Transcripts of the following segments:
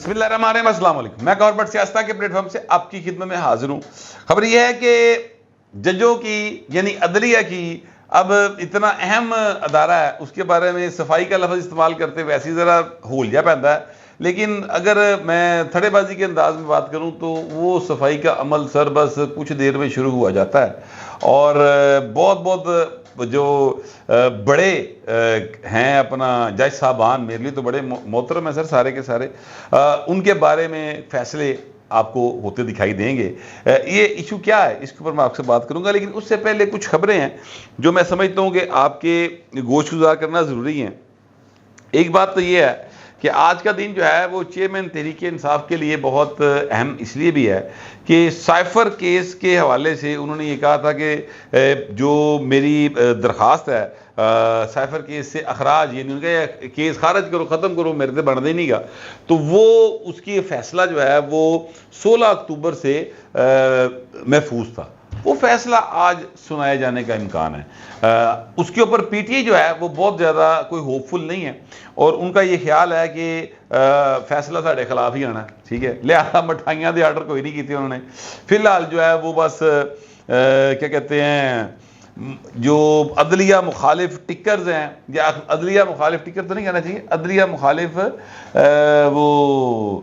بسم اللہ الرحمن الرحیم، السلام علیکم۔ میں کارپوریٹ سیاست کے پلیٹ فارم سے آپ کی خدمت میں حاضر ہوں۔ خبر یہ ہے کہ ججوں کی یعنی عدلیہ کی اب اتنا اہم ادارہ ہے، اس کے بارے میں صفائی کا لفظ استعمال کرتے ہوئے ایسی ذرا ہولیا پہنتا ہے، لیکن اگر میں تھڑے بازی کے انداز میں بات کروں تو وہ صفائی کا عمل سر بس کچھ دیر میں شروع ہوا جاتا ہے، اور بہت جو بڑے ہیں اپنا جج صاحبان، میرے لیے تو بڑے محترم ہیں سر سارے کے سارے، ان کے بارے میں فیصلے آپ کو ہوتے دکھائی دیں گے۔ یہ ایشو کیا ہے اس کے اوپر میں آپ سے بات کروں گا، لیکن اس سے پہلے کچھ خبریں ہیں جو میں سمجھتا ہوں کہ آپ کے گوش گزار کرنا ضروری ہیں۔ ایک بات تو یہ ہے کہ آج کا دن جو ہے وہ چیئرمین تحریک انصاف کے لیے بہت اہم اس لیے بھی ہے کہ سائفر کیس کے حوالے سے انہوں نے یہ کہا تھا کہ جو میری درخواست ہے سائفر کیس سے اخراج، یعنی ان کا یہ کیس خارج کرو، ختم کرو، میرے سے بن دے نہیں گا، تو وہ اس کی فیصلہ جو ہے وہ 16 اکتوبر سے محفوظ تھا۔ وہ فیصلہ آج سنائے جانے کا امکان ہے۔ اس کے اوپر پی ٹی آئی جو ہے وہ بہت زیادہ کوئی ہوپ فل نہیں ہے، اور ان کا یہ خیال ہے کہ فیصلہ ساڑھے خلاف ہی آنا ہے، ٹھیک ہے، لہٰذا مٹھائیاں دے آرڈر کوئی نہیں کی تھی انہوں نے۔ فی الحال جو ہے وہ بس کیا کہتے ہیں، جو عدلیہ مخالف ٹکرز ہیں، یا عدلیہ مخالف ٹکر تو نہیں کہنا چاہیے، عدلیہ مخالف وہ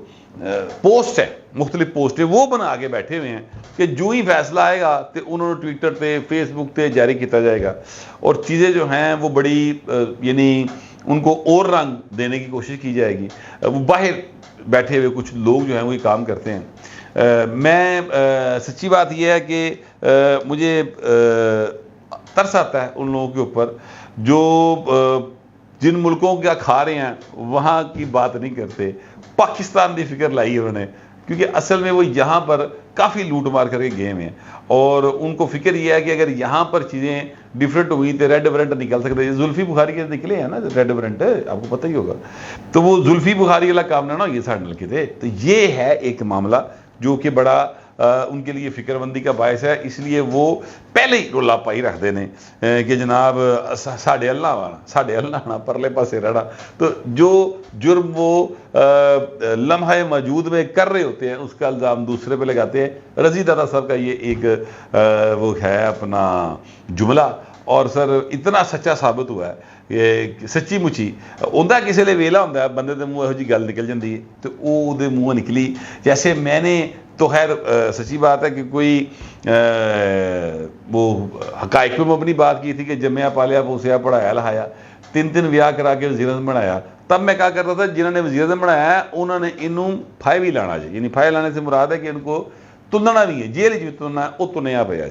پوسٹ ہے، مختلف پوسٹ وہ بنا کے بیٹھے ہوئے ہیں کہ جو ہی فیصلہ آئے گا تو انہوں نے ٹویٹر تے فیس بک تے جاری کیتا جائے گا، اور چیزیں جو ہیں وہ بڑی یعنی ان کو اور رنگ دینے کی کوشش کی جائے گی۔ وہ باہر بیٹھے ہوئے کچھ لوگ جو ہیں وہ یہ کام کرتے ہیں۔ میں سچی بات یہ ہے کہ مجھے ترس آتا ہے ان لوگوں کے اوپر جو جن ملکوں کا کھا رہے ہیں وہاں کی بات نہیں کرتے، پاکستان کی فکر لائی انہوں نے، کیونکہ اصل میں وہ یہاں پر کافی لوٹ مار کر کے گئے ہیں، اور ان کو فکر یہ ہے کہ اگر یہاں پر چیزیں ڈیفرنٹ ہوئی تو ریڈ وارنٹ نکل سکتے۔ زلفی بخاری کے نکلے ہیں نا ریڈ وارنٹ، آپ کو پتہ ہی ہوگا، تو وہ زلفی بخاری والا کام نہ یہ ساڑھے نلکے تھے۔ تو یہ ہے ایک معاملہ جو کہ بڑا ان کے لیے فکر مندی کا باعث ہے، اس لیے وہ پہلے ہی رولا پائی رکھ دینے کہ جناب ساڑھے اللہ آنا پرلے پاسے رڑا۔ تو جو جرم وہ لمحہ موجود میں کر رہے ہوتے ہیں اس کا الزام دوسرے پہ لگاتے ہیں۔ رضی دادا صاحب کا یہ ایک وہ ہے اپنا جملہ، اور سر اتنا سچا ثابت ہوا ہے یہ سچی مچی ہوندہ کسی لئے ویلا ہوندہ ہے، بندے دے منہ جی گل نکل جاندی ہے، تو او دے منہ نکلی۔ جیسے میں نے تو خیر سچی بات ہے کہ کوئی وہ حقائق پہ مبنی بات کی تھی کہ جمعہ پالیا پوسیا پڑھایا لہایا، 3 ویاہ کرا کے وزیر اعظم بنایا، تب میں کہا کرتا تھا جنہوں نے وزیر اعظم بنایا ہے انہوں نے انہوں پھائے بھی لانا چاہیے، یعنی پھائے لانے سے مراد ہے کہ ان کو تلنا بھی ہے، جیل بھی تلنا ہے، وہ تنیا پہ جائے،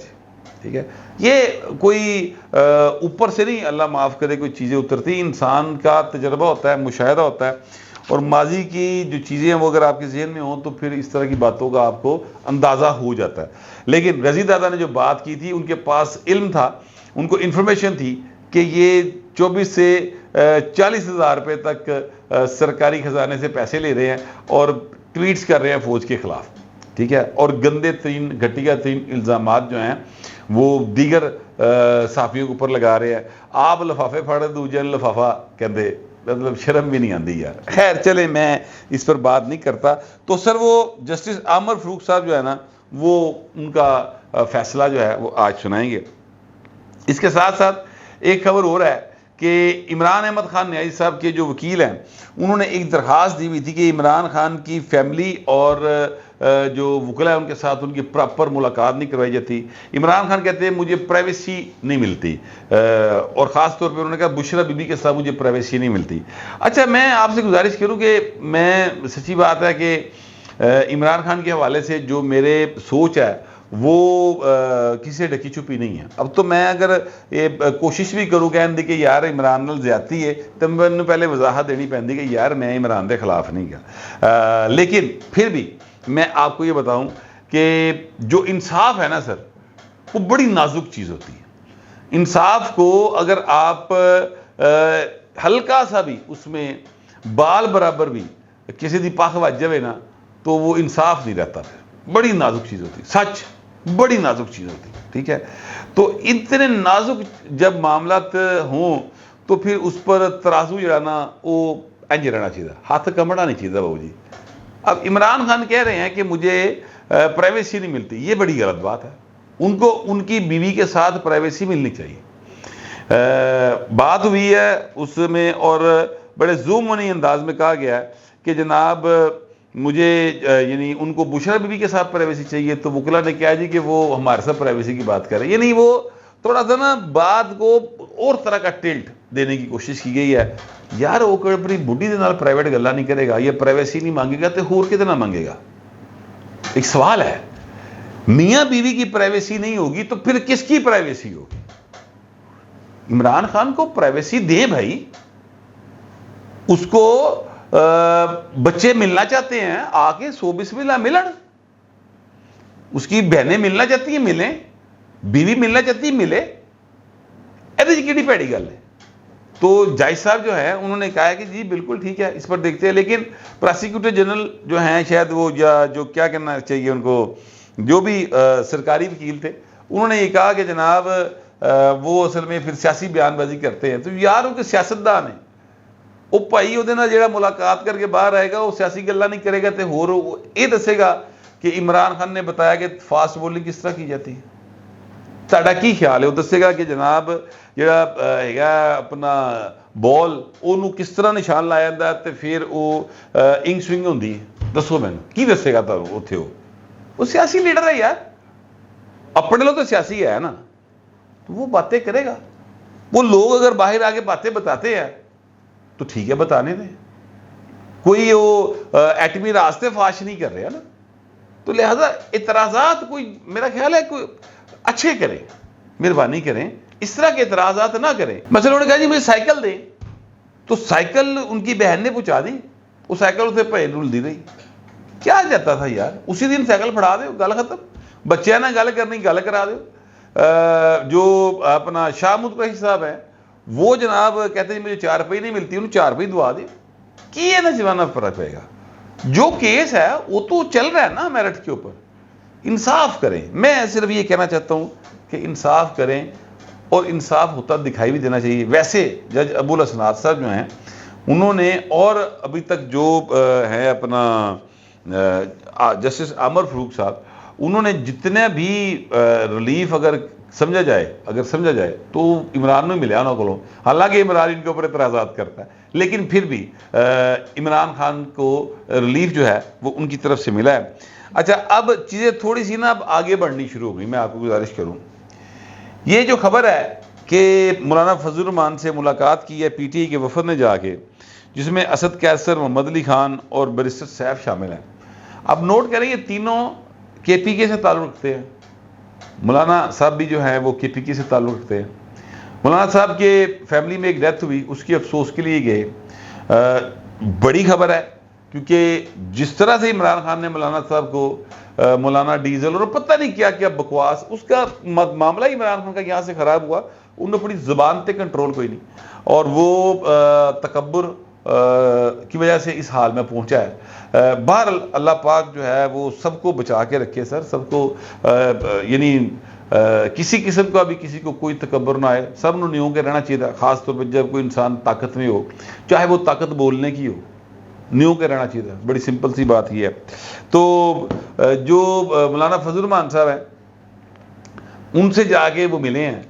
ٹھیک ہے۔ یہ کوئی اوپر سے نہیں، اللہ معاف کرے، کوئی چیزیں اترتی، انسان کا تجربہ ہوتا ہے، مشاہدہ ہوتا ہے، اور ماضی کی جو چیزیں ہیں وہ اگر آپ کے ذہن میں ہوں تو پھر اس طرح کی باتوں کا آپ کو اندازہ ہو جاتا ہے۔ لیکن رضی دادا نے جو بات کی تھی، ان کے پاس علم تھا، ان کو انفارمیشن تھی کہ یہ 24 سے 40 ہزار روپے تک سرکاری خزانے سے پیسے لے رہے ہیں اور ٹویٹس کر رہے ہیں فوج کے خلاف، ٹھیک ہے، اور گندے ترین گھٹیا ترین الزامات جو ہیں وہ دیگر صحافیوں کے اوپر لگا رہے ہیں۔ آپ لفافے پھاڑے دوجے لفافہ کہندے، مطلب شرم بھی نہیں آندی یار۔ خیر چلیں، میں اس پر بات نہیں کرتا۔ تو سر وہ جسٹس عامر فاروق صاحب جو ہے نا، وہ ان کا فیصلہ جو ہے وہ آج سنائیں گے۔ اس کے ساتھ ساتھ ایک خبر ہو رہا ہے کہ عمران احمد خان نیازی صاحب کے جو وکیل ہیں انہوں نے ایک درخواست دی ہوئی تھی کہ عمران خان کی فیملی اور جو وکلا ہے ان کے ساتھ ان کی پراپر ملاقات نہیں کروائی جاتی۔ عمران خان کہتے ہیں مجھے پرائیویسی نہیں ملتی، اور خاص طور پہ انہوں نے کہا بشرا بی بی کے ساتھ مجھے پرائیویسی نہیں ملتی۔ اچھا، میں آپ سے گزارش کروں کہ میں سچی بات ہے کہ عمران خان کے حوالے سے جو میرے سوچ ہے وہ کسی سے ڈھکی چھپی نہیں ہے۔ اب تو میں اگر کوشش بھی کروں کہ یار عمران نال زیادتی ہے تو میں نے پہلے وضاحت دینی پہنتی کہ یار میں عمران دے خلاف نہیں گیا، لیکن پھر بھی میں آپ کو یہ بتاؤں کہ جو انصاف ہے نا سر، وہ بڑی نازک چیز ہوتی ہے۔ انصاف کو اگر آپ ہلکا سا بھی اس میں بال برابر بھی کسی دی پاک وج جائے نا تو وہ انصاف نہیں رہتا، پھر بڑی نازک چیز ہوتی ہے، سچ بڑی نازک چیز ہوتی ہے، ٹھیک ہے۔ تو اتنے نازک جب معاملات ہوں تو پھر اس پر ترازو جڑانا وہ انج رہنا چاہیے، ہاتھ کمڑا نہیں چاہیے بابو جی، اب عمران خان کہہ رہے ہیں کہ مجھے پرائیویسی نہیں ملتی، یہ بڑی غلط بات ہے. ان کو ان کی بیوی کے ساتھ پرائیویسی ملنی چاہیے. بات ہوئی ہے اس میں اور بڑے زومنی انداز میں کہا گیا ہے کہ جناب مجھے یعنی ان کو بشرا بیوی کے ساتھ پرائیویسی چاہیے، تو وکلا نے کہا جی کہ وہ ہمارے ساتھ پرائیویسی کی بات کر رہے ہیں. یعنی وہ تھوڑا سا نا بات کو اور طرح کا ٹلٹ دینے کی کوشش کی گئی ہے. یار وہ اپنی بڈھی دے نال پرائیویٹ گلا نہیں کرے گا، یہ پرائیویسی نہیں مانگے گا تو ہور کتنا مانگے گا؟ ایک سوال ہے. میاں بیوی کی پرائیویسی نہیں ہوگی تو پھر کس کی پرائیویسی ہوگی؟ عمران خان کو پرائیویسی دیں بھائی. اس کو بچے ملنا چاہتے ہیں، آ کے سو بسم اللہ ملن. اس کی بہنیں ملنا چاہتی ہیں ملیں، بیوی ملنا چاہتی ہے ملے. ایسی کیڑی پیڑی گل ہے. تو جج صاحب جو ہے انہوں نے کہا ہے کہ جی بالکل ٹھیک ہے، اس پر دیکھتے ہیں. لیکن پراسیکیوٹر جنرل جو ہیں شاید وہ یا جو کیا کرنا چاہیے ان کو، جو بھی سرکاری وکیل تھے، انہوں نے یہ کہا کہ جناب وہ اصل میں پھر سیاسی بیان بازی کرتے ہیں. تو یار ان کے سیاستدان ہیں، وہ بھائی وہ جڑا ملاقات کر کے باہر آئے گا وہ سیاسی گلا نہیں کرے گا، تو یہ دسے گا کہ عمران خان نے بتایا کہ فاسٹ بولنگ کس طرح کی جاتی ہے. تہاڈا کی خیال ہے؟ وہ دسے گا کہ جناب جڑا ہے اپنا بال وہ کس طرح نشان لایا جاتا ہے تو پھر وہ انگ سوئنگ ہوندی ہے. دسو مینوں کی دسے گا؟ تو اتنے وہ سیاسی لیڈر ہے یار، اپنے لوگ تو سیاسی ہے نا، تو وہ باتیں کرے گا. وہ لوگ اگر باہر آ کے باتیں بتاتے ہیں تو ٹھیک ہے بتانے دیں. کوئی وہ ایٹمی راستے فاش نہیں کر رہے ہیں نا. تو لہذا اعتراضات کوئی میرا خیال ہے کوئی اچھے کریں، مہربانی کریں، اس طرح کے اعتراضات نہ کریں. مثلا انہوں نے کہا جی مجھے سائیکل دیں، تو سائیکل ان کی بہن نے پہنچا دی، وہ سائیکل اسے پہ رلدی رہی. کیا جاتا تھا یار؟ اسی دن سائیکل پھڑا دو، گل ختم. بچے نہ گل کرنی گل کرا دو. جو اپنا شاہ محمود قریشی صاحب ہیں وہ جناب کہتے ہیں مجھے 4 روپے نہیں ملتی، انہوں 4 روپے دعا دے. کی ہے نا جوانا فرق پڑے گا؟ جو کیس ہے وہ تو چل رہا ہے نا میرٹ کے اوپر. انصاف کریں. میں صرف یہ کہنا چاہتا ہوں کہ انصاف کریں، اور انصاف ہوتا دکھائی بھی دینا چاہیے. ویسے جج ابو الحسنات صاحب جو ہیں انہوں نے، اور ابھی تک جو ہیں اپنا جسٹس عامر فاروق صاحب، انہوں نے جتنے بھی ریلیف اگر سمجھا جائے تو عمران میں ملیا انہوں کو. حالانکہ عمران ان کے اوپر اعتراضات کرتا ہے، لیکن پھر بھی عمران خان کو ریلیف جو ہے وہ ان کی طرف سے ملا ہے. اچھا اب چیزیں تھوڑی سی نا اب آگے بڑھنی شروع ہو گئی. میں آپ کو گزارش کروں، یہ جو خبر ہے کہ مولانا فضل الرحمان سے ملاقات کی ہے پی ٹی آئی کے وفد نے جا کے، جس میں اسد قیصر، محمد علی خان اور بیرسٹر سیف شامل ہیں. اب نوٹ کریں یہ تینوں کے پی کے سے تعلق رکھتے ہیں. مولانا صاحب بھی جو ہیں وہ کے پی کے سے تعلق رکھتے ہیں. مولانا صاحب کے فیملی میں ایک ڈیتھ ہوئی، اس کی افسوس کے لیے گئے. بڑی خبر ہے، کیونکہ جس طرح سے عمران خان نے مولانا صاحب کو مولانا ڈیزل اور پتہ نہیں کیا کیا بکواس، اس کا معاملہ عمران خان کا یہاں سے خراب ہوا. انہوں نے اپنی زبان تے کنٹرول کوئی نہیں، اور وہ تکبر کی وجہ سے اس حال میں پہنچا ہے. بہرحال اللہ پاک جو ہے وہ سب کو بچا کے رکھے سر، سب کو یعنی کسی قسم کا بھی کسی کو کوئی تکبر نہ آئے. سب نے نیوں کے رہنا چاہیے، خاص طور پہ جب کوئی انسان طاقت میں ہو، چاہے وہ طاقت بولنے کی ہو، نیوں کے رہنا چاہیے. بڑی سمپل سی بات یہ ہے. تو جو مولانا فضل الرحمان صاحب ہیں ان سے جا کے وہ ملے ہیں.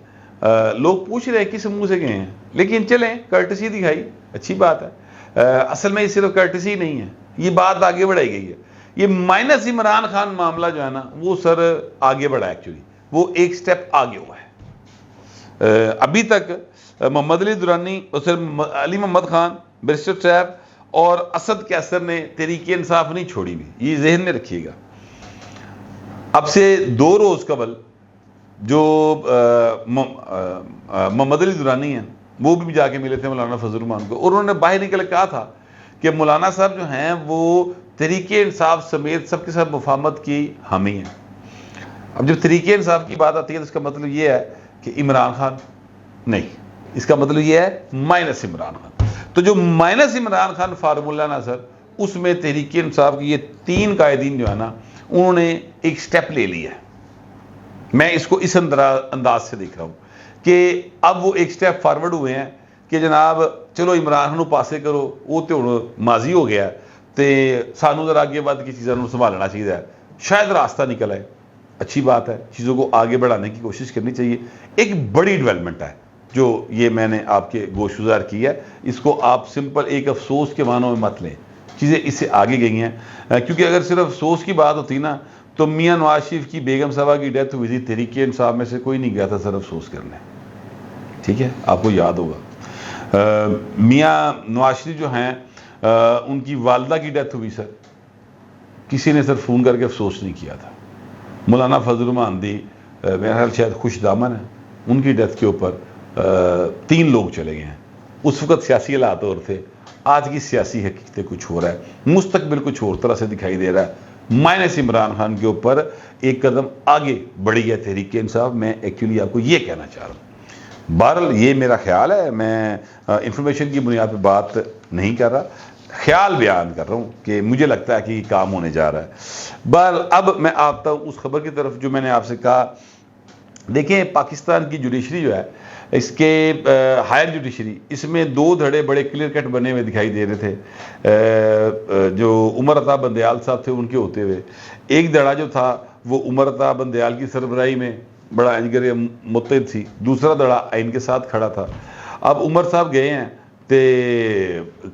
لوگ پوچھ رہے ہیں کس منہ سے گئے ہیں، لیکن چلیں کرٹسی دکھائی، اچھی بات ہے. اصل میں یہ صرف کرٹسی نہیں ہے، یہ بات آگے بڑھائی گئی ہے. یہ مائنس عمران خان معاملہ جو ہے نا وہ سر آگے بڑھا، ایکچولی وہ ایک سٹیپ آگے ہوا ہے. ابھی تک محمد علی درانی اور سر علی محمد خان، بیرسٹر صاحب اور اسد قیصر نے تحریک انصاف نہیں چھوڑی بھی، یہ ذہن میں رکھیے گا. اب سے 2 روز قبل جو محمد علی درانی ہیں وہ بھی جا کے ملے تھے مولانا فضل الرحمان کو، اور انہوں نے باہر نکل کہا تھا کہ مولانا صاحب جو ہیں وہ تحریک انصاف سمیت سب کے ساتھ مفاہمت کی حامی ہیں. اب جب تحریک انصاف کی بات آتی ہے تو اس کا مطلب یہ ہے کہ عمران خان نہیں، اس کا مطلب یہ ہے مائنس عمران خان. تو جو مائنس عمران خان فارمولہ نا سر، اس میں تحریک انصاف کی یہ 3 قائدین جو ہے نا انہوں نے ایک سٹیپ لے لیا ہے. میں اس کو اس انداز سے دیکھ رہا ہوں کہ اب وہ ایک سٹیپ فارورڈ ہوئے ہیں کہ جناب چلو عمران خان پاسے کرو، وہ تو ماضی ہو گیا، سانو ذرا آگے بعد کی چیزوں سنبھالنا چاہیے، شاید راستہ نکل آئے، اچھی بات ہے، چیزوں کو آگے بڑھانے کی کوشش کرنی چاہیے۔ ایک بڑی ڈیولپمنٹ ہے جو یہ میں نے آپ کے گوش گزار کی ہے، اس کو آپ سمپل ایک افسوس کے معنوں میں مت لیں، چیزیں اس سے آگے گئی ہیں، کیونکہ اگر صرف افسوس کی بات ہوتی نا تو میاں نواز شریف کی بیگم صاحبہ کی ڈیتھ ہوئی تھی، تحریک انصاف میں سے کوئی نہیں گیا تھا سر افسوس کرنے، ٹھیک ہے، آپ کو یاد ہوگا۔ میاں نواز شریف جو ہیں ان کی والدہ کی ڈیتھ ہوئی سر، کسی نے سر فون کر کے افسوس نہیں کیا تھا۔ مولانا فضل الرحمان دی میرا خیال شاید خوش دامن ہے، ان کی ڈیتھ کے اوپر 3 لوگ چلے گئے ہیں۔ اس وقت سیاسی حالات اور تھے، آج کی سیاسی حقیقتیں کچھ ہو رہا ہے، مستقبل کچھ اور طرح سے دکھائی دے رہا ہے۔ مائنس عمران خان کے اوپر ایک قدم آگے بڑھی ہے تحریک انصاف، میں ایکچولی آپ کو یہ کہنا چاہ رہا ہوں۔ بہرحال یہ میرا خیال ہے، میں انفارمیشن کی بنیاد پہ بات نہیں کر رہا، خیال بیان کر رہا ہوں کہ مجھے لگتا ہے کہ یہ کام ہونے جا رہا ہے۔ بہرحال اب میں آتا ہوں اس خبر کی طرف جو میں نے آپ سے کہا۔ دیکھیں پاکستان کی جوڈیشری جو ہے، اس کے ہائر جوڈیشری، اس میں 2 دھڑے بڑے کلیئر کٹ بنے ہوئے دکھائی دے رہے تھے جو عمر عطا بندیال صاحب تھے ان کے ہوتے ہوئے۔ ایک دھڑا جو تھا وہ عمر عطا بندیال کی سربراہی میں بڑا انجگر متحد تھی، دوسرا دھڑا آئین کے ساتھ کھڑا تھا۔ اب عمر صاحب گئے ہیں تو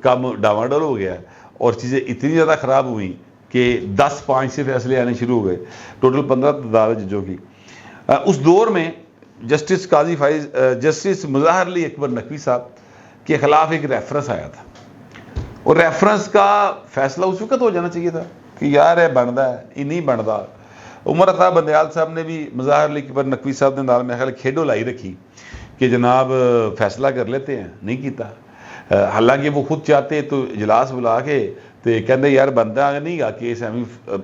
کام ڈاواڈول ہو گیا اور چیزیں اتنی زیادہ خراب ہوئیں کہ 10-5 سے فیصلے آنے شروع ہو گئے، ٹوٹل 15 تعداد ججوں کی۔ اس دور میں جسٹس قاضی فائز جسٹس مظاہر علی اکبر نقوی صاحب کے خلاف ایک ریفرنس آیا تھا، اور ریفرنس کا فیصلہ اس وقت ہو جانا چاہیے تھا کہ یار یہ بنتا ہے یہ نہیں بنتا۔ عمر عطا بندیال صاحب نے بھی مظاہر علی اکبر نقوی صاحب نے نال میں خیال کھیڈو لائی رکھی کہ جناب فیصلہ کر لیتے ہیں، نہیں کیتا۔ حالانکہ وہ خود چاہتے تو اجلاس بلا کے تو کہندے یار بنتا نہیں گا کیس،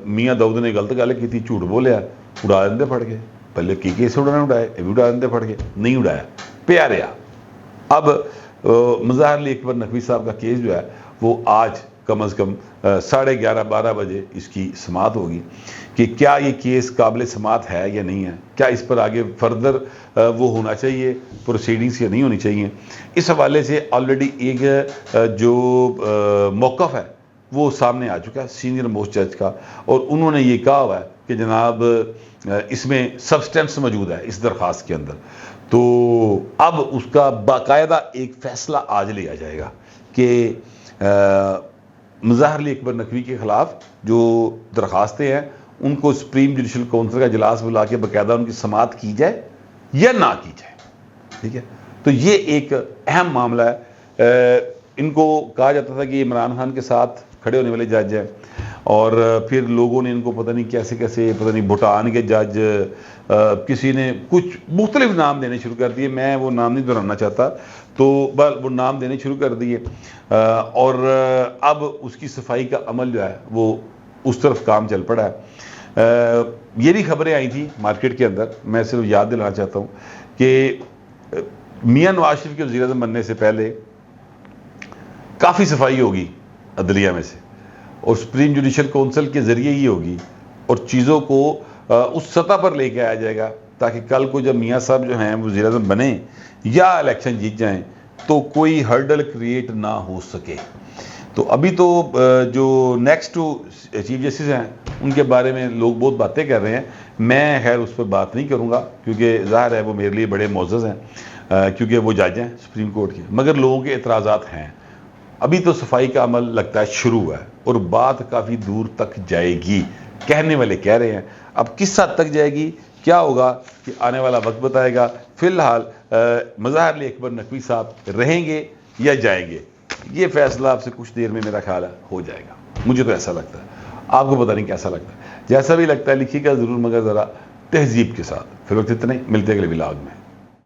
میاں داؤد نے غلط گل کی تھی، جھوٹ بولیا، اڑا دے پھڑ کے، پہلے کی کیس اڑانے اڑائے، یہ بھی اڑا دے پھڑ کے، نہیں اڑایا، پیارے آ۔ اب مظاہر علی اکبر نقوی صاحب کا کیس جو ہے وہ آج کم از کم 11:30-12 بجے اس کی سماعت ہوگی کہ کیا یہ کیس قابل سماعت ہے یا نہیں ہے، کیا اس پر آگے فردر وہ ہونا چاہیے پروسیڈنگز یا نہیں ہونی چاہیے۔ اس حوالے سے آلریڈی ایک جو موقف ہے وہ سامنے آ چکا ہے سینئر موسٹ جج کا، اور انہوں نے یہ کہا ہوا ہے کہ جناب اس میں سبسٹینس موجود ہے اس درخواست کے اندر، تو اب اس کا باقاعدہ ایک فیصلہ آج لیا جائے گا کہ مظاہر علی اکبر نقوی کے خلاف جو درخواستیں ہیں ان کو سپریم جوڈیشل کونسل کا اجلاس بلا کے باقاعدہ ان کی سماعت کی جائے یا نہ کی جائے، ٹھیک ہے۔ تو یہ ایک اہم معاملہ ہے۔ ان کو کہا جاتا تھا کہ عمران خان کے ساتھ کھڑے ہونے والے جج ہیں، اور پھر لوگوں نے ان کو پتہ نہیں کیسے کیسے، پتہ نہیں بھوٹان کے جج، کسی نے کچھ مختلف نام دینے شروع کر دیے، میں وہ نام نہیں دہرانا چاہتا، تو وہ نام دینے شروع کر دیے، اور اب اس کی صفائی کا عمل جو ہے وہ اس طرف کام چل پڑا ہے۔ یہ بھی خبریں آئی تھیں مارکیٹ کے اندر، میں صرف یاد دلانا چاہتا ہوں کہ میاں نواز شریف کے وزیر اعظم بننے سے پہلے کافی صفائی ہوگی عدلیہ میں سے، اور سپریم جوڈیشل کونسل کے ذریعے ہی ہوگی، اور چیزوں کو اس سطح پر لے کے آیا جائے گا تاکہ کل کو جب میاں صاحب جو ہیں وزیر اعظم بنیں یا الیکشن جیت جائیں تو کوئی ہرڈل کریٹ نہ ہو سکے۔ تو ابھی تو جو نیکسٹ چیف جسٹس ہیں ان کے بارے میں لوگ بہت باتیں کر رہے ہیں، میں خیر اس پر بات نہیں کروں گا کیونکہ ظاہر ہے وہ میرے لیے بڑے معزز ہیں کیونکہ وہ جج ہیں سپریم کورٹ کے، مگر لوگوں کے اعتراضات ہیں۔ ابھی تو صفائی کا عمل لگتا ہے شروع ہے اور بات کافی دور تک جائے گی، کہنے والے کہہ رہے ہیں، اب کس حد تک جائے گی کیا ہوگا کہ آنے والا وقت بتائے گا۔ فی الحال مظاہر علی اکبر نقوی صاحب رہیں گے یا جائیں گے، یہ فیصلہ آپ سے کچھ دیر میں میرا خیال ہے ہو جائے گا، مجھے تو ایسا لگتا ہے، آپ کو پتہ نہیں کیسا لگتا ہے۔ جیسا بھی لگتا ہے لکھیے گا ضرور، مگر ذرا تہذیب کے ساتھ۔ پھر وقت اتنا ہی، ملتے ہیں اگلے ولاگ میں۔